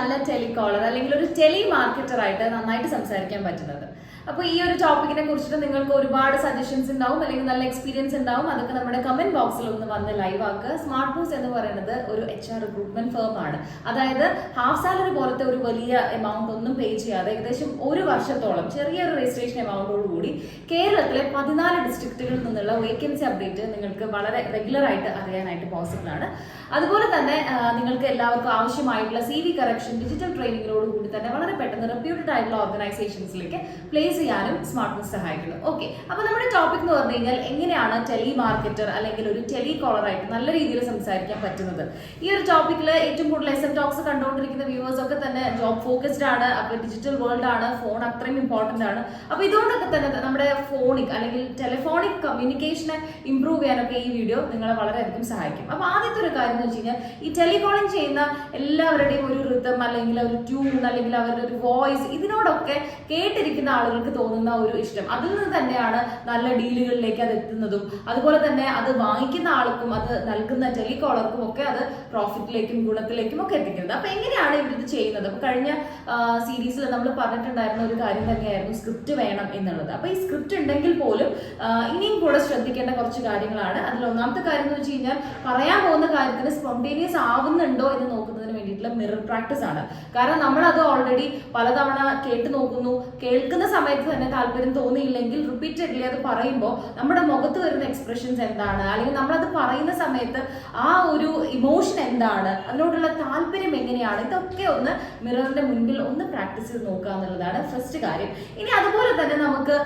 നല്ല ടെലികോളർ അല്ലെങ്കിൽ ഒരു ടെലി മാർക്കറ്റർ ആയിട്ട് നന്നായിട്ട് സംസാരിക്കാൻ പറ്റുന്നത്. അപ്പോൾ ഈ ഒരു ടോപ്പിക്കിനെ കുറിച്ചിട്ട് നിങ്ങൾക്ക് ഒരുപാട് സജഷൻസ് ഉണ്ടാവും, അല്ലെങ്കിൽ നല്ല എക്സ്പീരിയൻസ് ഉണ്ടാവും. അതൊക്കെ നമ്മുടെ കമന്റ് ബോക്സിൽ ഒന്ന് വന്ന് ലൈവ് ആക്കുക. സ്മാർട്ട് മൂവ്സ് എന്ന് പറയുന്നത് ഒരു HR റിക്രൂട്ട്മെന്റ് ഫേം ആണ്. അതായത് ഹാഫ് സാലറി പോലത്തെ ഒരു വലിയ എമൗണ്ട് ഒന്നും പേ ചെയ്യാതെ ഏകദേശം ഒരു വർഷത്തോളം ചെറിയൊരു രജിസ്ട്രേഷൻ എമൗണ്ടോട് കൂടി കേരളത്തിലെ 14 ഡിസ്ട്രിക്റ്റുകളിൽ നിന്നുള്ള വേക്കൻസി അപ്ഡേറ്റ് നിങ്ങൾക്ക് വളരെ റെഗുലർ ആയിട്ട് അറിയാനായിട്ട് പോസിബിൾ ആണ്. അതുപോലെ തന്നെ നിങ്ങൾക്ക് എല്ലാവർക്കും ആവശ്യമായിട്ടുള്ള CV കറക്ഷൻ ഡിജിറ്റൽ ട്രെയിനിങ്ങിനോട് കൂടി തന്നെ വളരെ പെട്ടെന്ന് റെപ്യൂട്ടഡ് ആയിട്ടുള്ള ഓർഗനൈസേഷൻസിലേക്ക് പ്ലേസ് ചെയ്യാനും സ്മാർട്ട് മൂവ്സ് സഹായിക്കുന്നു. ഓക്കെ, അപ്പൊ നമ്മുടെ ടോപ്പിക് എന്ന് പറഞ്ഞു കഴിഞ്ഞാൽ എങ്ങനെയാണ് ടെലി മാർക്കറ്റർ അല്ലെങ്കിൽ ഒരു ടെലി കോളർ ആയിട്ട് നല്ല രീതിയിൽ സംസാരിക്കാൻ പറ്റുന്നത്. ഈ ഒരു ടോപ്പിക്കിൽ ഏറ്റവും കൂടുതൽ SM ടോക്സ് കണ്ടുകൊണ്ടിരിക്കുന്ന വ്യൂവേഴ്സ് ഒക്കെ തന്നെ ജോബ് ഫോക്കസ്ഡ് ആണ്. അപ്പൊ ഡിജിറ്റൽ വേൾഡ് ആണ്, ഫോൺ അത്രയും ഇമ്പോർട്ടന്റ് ആണ്. അപ്പൊ ഇതുകൊണ്ടൊക്കെ തന്നെ നമ്മുടെ ഫോണിക് അല്ലെങ്കിൽ ടെലിഫോണിക് കമ്മ്യൂണിക്കേഷനെ ഇംപ്രൂവ് ചെയ്യാനൊക്കെ ഈ വീഡിയോ നിങ്ങളെ വളരെയധികം സഹായിക്കും. അപ്പൊ ആദ്യത്തെ ഒരു കാര്യം എന്ന് വെച്ച് കഴിഞ്ഞാൽ ഈ ടെലികോളിംഗ് ചെയ്യുന്ന എല്ലാവരുടെയും ഒരു റിതം അല്ലെങ്കിൽ ഒരു ട്യൂൺ അല്ലെങ്കിൽ അവരുടെ ഒരു വോയിസ് ഇതിനോടൊക്കെ കേട്ടിരിക്കുന്ന ആളുകൾക്ക് തോന്നുന്ന ഒരു ഇഷ്ടം, അതിൽ നിന്ന് തന്നെയാണ് നല്ല ഡീലുകളിലേക്ക് അത് എത്തുന്നതും അതുപോലെ തന്നെ അത് വാങ്ങിക്കുന്ന ആൾക്കും അത് നൽകുന്ന ടെലികോളർക്കും ഒക്കെ അത് പ്രോഫിറ്റിലേക്കും ഗുണത്തിലേക്കും ഒക്കെ എത്തിക്കുന്നത്. അപ്പൊ എങ്ങനെയാണ് ഇവരിത് ചെയ്യുന്നത്? അപ്പൊ കഴിഞ്ഞ സീരീസിൽ നമ്മൾ പറഞ്ഞിട്ടുണ്ടായിരുന്ന ഒരു കാര്യം തന്നെയായിരുന്നു സ്ക്രിപ്റ്റ് വേണം എന്നുള്ളത്. അപ്പൊ ഈ സ്ക്രിപ്റ്റ് ഉണ്ടെങ്കിൽ പോലും ഇനിയും കൂടെ ശ്രദ്ധിക്കേണ്ട കുറച്ച് കാര്യങ്ങളാണ്. അതിൽ ഒന്നാമത്തെ കാര്യം എന്ന് വെച്ച് കഴിഞ്ഞാൽ പറയാൻ പോകുന്ന കാര്യത്തിന് സ്പോണ്ടേനിയസ് ആവുന്നുണ്ടോ എന്ന് നോക്കുന്നതിന് വേണ്ടിയിട്ടുള്ള മിറർ പ്രാക്ടീസ് ആണ്. കാരണം നമ്മൾ അത് ഓൾറെഡി പലതവണ കേട്ട് നോക്കുന്നു, കേൾക്കുന്ന സമയത്ത് തന്നെ താല്പര്യം തോന്നിയില്ലെങ്കിൽ റിപ്പീറ്റഡ്ലി അത് പറയുമ്പോൾ നമ്മുടെ മുഖത്ത് വരുന്ന എക്സ്പ്രഷൻസ് എന്താണ്, അല്ലെങ്കിൽ നമ്മളത് പറയുന്ന സമയത്ത് ആ ഒരു ഇമോഷൻ എന്താണ്, അതിനോടുള്ള താല്പര്യം എങ്ങനെയാണ്, ഇതൊക്കെ ഒന്ന് മിററിന്റെ മുൻപിൽ ഒന്ന് പ്രാക്ടീസ് ചെയ്ത് നോക്കുക എന്നുള്ളതാണ് ഫസ്റ്റ് കാര്യം. ഇനി അതുപോലെ തന്നെ നമുക്ക്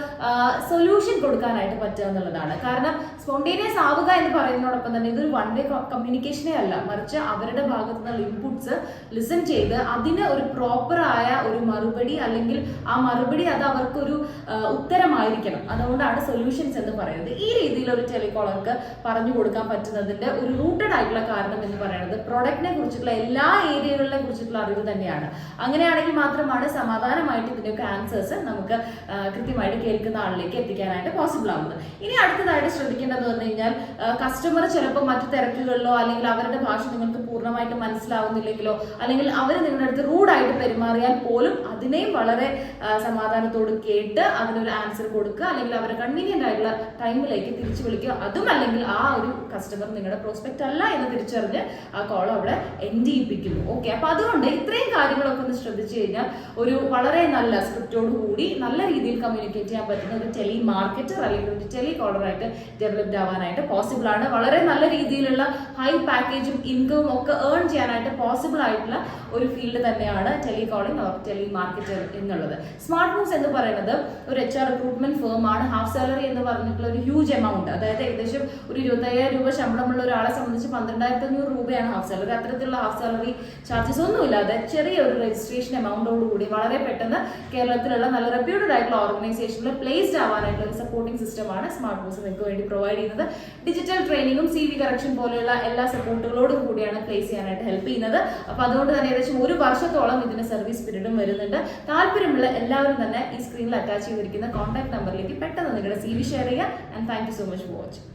സൊല്യൂഷൻ കൊടുക്കാനായിട്ട് പറ്റുക എന്നുള്ളതാണ്. കാരണം സ്പോണ്ടേനിയസ് ആവുക എന്ന് പറയുന്നതോടൊപ്പം തന്നെ ഇതൊരു വൺ വേ കമ്മ്യൂണിക്കേഷനേ അല്ല, മറിച്ച് അവരുടെ ഭാഗത്തു നിന്നുള്ള ഇൻപുട്സ് ലിസൺ ചെയ്ത് അതിന് ഒരു പ്രോപ്പർ ആയ ഒരു മറുപടി അല്ലെങ്കിൽ ആ മറുപടി അത് അവർക്കൊരു ഉത്തരമായിരിക്കണം. അതുകൊണ്ടാണ് സൊല്യൂഷൻസ് എന്ന് പറയുന്നത്. ഈ രീതിയിൽ ഒരു ടെലികോളർക്ക് പറഞ്ഞു കൊടുക്കാൻ പറ്റുന്നതിന്റെ ഒരു റൂട്ടഡ് ആയിട്ടുള്ള കാരണം എന്ന് പറയുന്നത് പ്രൊഡക്റ്റിനെ കുറിച്ചിട്ടുള്ള എല്ലാ ഏരിയകളെ കുറിച്ചിട്ടുള്ള അറിവ് തന്നെയാണ്. അങ്ങനെയാണെങ്കിൽ മാത്രമാണ് സമാധാനമായിട്ട് ഇതിന്റെയൊക്കെ ആൻസേഴ്സ് നമുക്ക് കൃത്യമായിട്ട് കേൾക്കുന്ന ആളിലേക്ക് എത്തിക്കാനായിട്ട് പോസിബിൾ ആവുന്നത്. ഇനി അടുത്തതായിട്ട് ശ്രദ്ധിക്കേണ്ടത് പറഞ്ഞു കഴിഞ്ഞാൽ കസ്റ്റമർ ചിലപ്പോൾ മറ്റു തിരക്കുകളിലോ അല്ലെങ്കിൽ അവരുടെ ഭാഷ നിങ്ങൾക്ക് പൂർണ്ണമായിട്ട് മനസ്സിലാവുന്നില്ലെങ്കിലോ അല്ലെങ്കിൽ അവർ നിങ്ങളുടെ അടുത്ത് റൂഡായിട്ട് പെരുമാറിയാൽ പോലും അതിനെയും വളരെ സമാധാനത്തോട് കേട്ട് അതിനൊരു ആൻസർ കൊടുക്കുക, അല്ലെങ്കിൽ അവരെ കൺവീനിയന്റ് ആയിട്ടുള്ള ടൈമിലേക്ക് തിരിച്ചു വിളിക്കുക. അതും അല്ലെങ്കിൽ ആ ഒരു കസ്റ്റമർ നിങ്ങളുടെ പ്രോസ്പെക്ട് അല്ല എന്ന് തിരിച്ചറിഞ്ഞ് ആ കോൾ അവിടെ എൻഡ് ചെയ്യിപ്പിക്കുന്നു. ഓക്കെ, അപ്പൊ അതുകൊണ്ട് ഇത്രയും കാര്യങ്ങളൊക്കെ ഒന്ന് ശ്രദ്ധിച്ചു കഴിഞ്ഞാൽ ഒരു വളരെ നല്ല സ്ക്രിപ്റ്റോട് കൂടി നല്ല രീതിയിൽ കമ്മ്യൂണിക്കേറ്റ് ചെയ്യാൻ പറ്റുന്ന ഒരു ടെലി മാർക്കറ്റർ അല്ലെങ്കിൽ ഒരു ടെലി കോളറായിട്ട് ഡെവലപ്ഡ് ആവാനായിട്ട് പോസിബിൾ ആണ്. വളരെ നല്ല രീതിയിലുള്ള ഹൈ പാക്കേജും ഇൻകവും ഒക്കെ ഏൺ ചെയ്യാനായിട്ട് പോസിബിൾ ആയിട്ടുള്ള ഒരു ഫീൽഡ് തന്നെയാണ് ടെലികോളിംഗ് ഓർ ടെലി മാർക്കറ്റർ എന്നുള്ളത്. സ്മാർട്ട് മൂവ്സ് എന്ന് പറയുന്നത് ഒരു HR റിക്രൂട്ട്മെന്റ് ഫേം ആണ്. ഹാഫ് സാലറി എന്ന് പറഞ്ഞിട്ടുള്ള ഒരു ഹ്യൂജ് എമൗണ്ട്, അതായത് ഏകദേശം ഒരു 25,000 രൂപ ശമ്പളമുള്ള ഒരാളെ സംബന്ധിച്ച് 12,500 രൂപയാണ് ഹാഫ് സാലറി. അത്തരത്തിലുള്ള ഹാഫ് സാലറി ചാർജസ് ഒന്നുമില്ലാതെ ചെറിയൊരു രജിസ്ട്രേഷൻ എമൗണ്ടോട് കൂടി വളരെ പെട്ടെന്ന് കേരളത്തിലുള്ള നല്ല റെപ്യൂട്ടഡ് ആയിട്ടുള്ള ഓർഗനൈസേഷനിൽ പ്ലേസ്ഡ് ആവാനായിട്ടുള്ള ഒരു സപ്പോർട്ടിംഗ് സിസ്റ്റമാണ് സ്മാർട്ട് മൂവ്സ് നിങ്ങൾക്ക് വേണ്ടി പ്രൊവൈഡ് ചെയ്യുന്നത്. ഡിജിറ്റൽ ട്രെയിനിങ്ങും CV കറക്ഷൻ പോലെയുള്ള എല്ലാ സപ്പോർട്ടുകളോടും കൂടിയാണ് പ്ലേസ് ചെയ്യാനായിട്ട് ഹെൽപ്പ് ചെയ്യുന്നത്. അപ്പൊ അതുകൊണ്ട് തന്നെ ഏകദേശം ഒരു വർഷത്തോളം ഇതിന് സർവീസ് പീരീഡും വരുന്നുണ്ട്. താല്പര്യമുള്ള എല്ലാവരും തന്നെ ഈ സ്ക്രീനിൽ അറ്റാച്ച് ചെയ്തിരിക്കുന്ന കോൺടാക്ട് നമ്പറിലേക്ക് പെട്ടെന്ന് നിങ്ങളുടെ CV ഷെയർ ചെയ്യുക. And thank you so much for watching.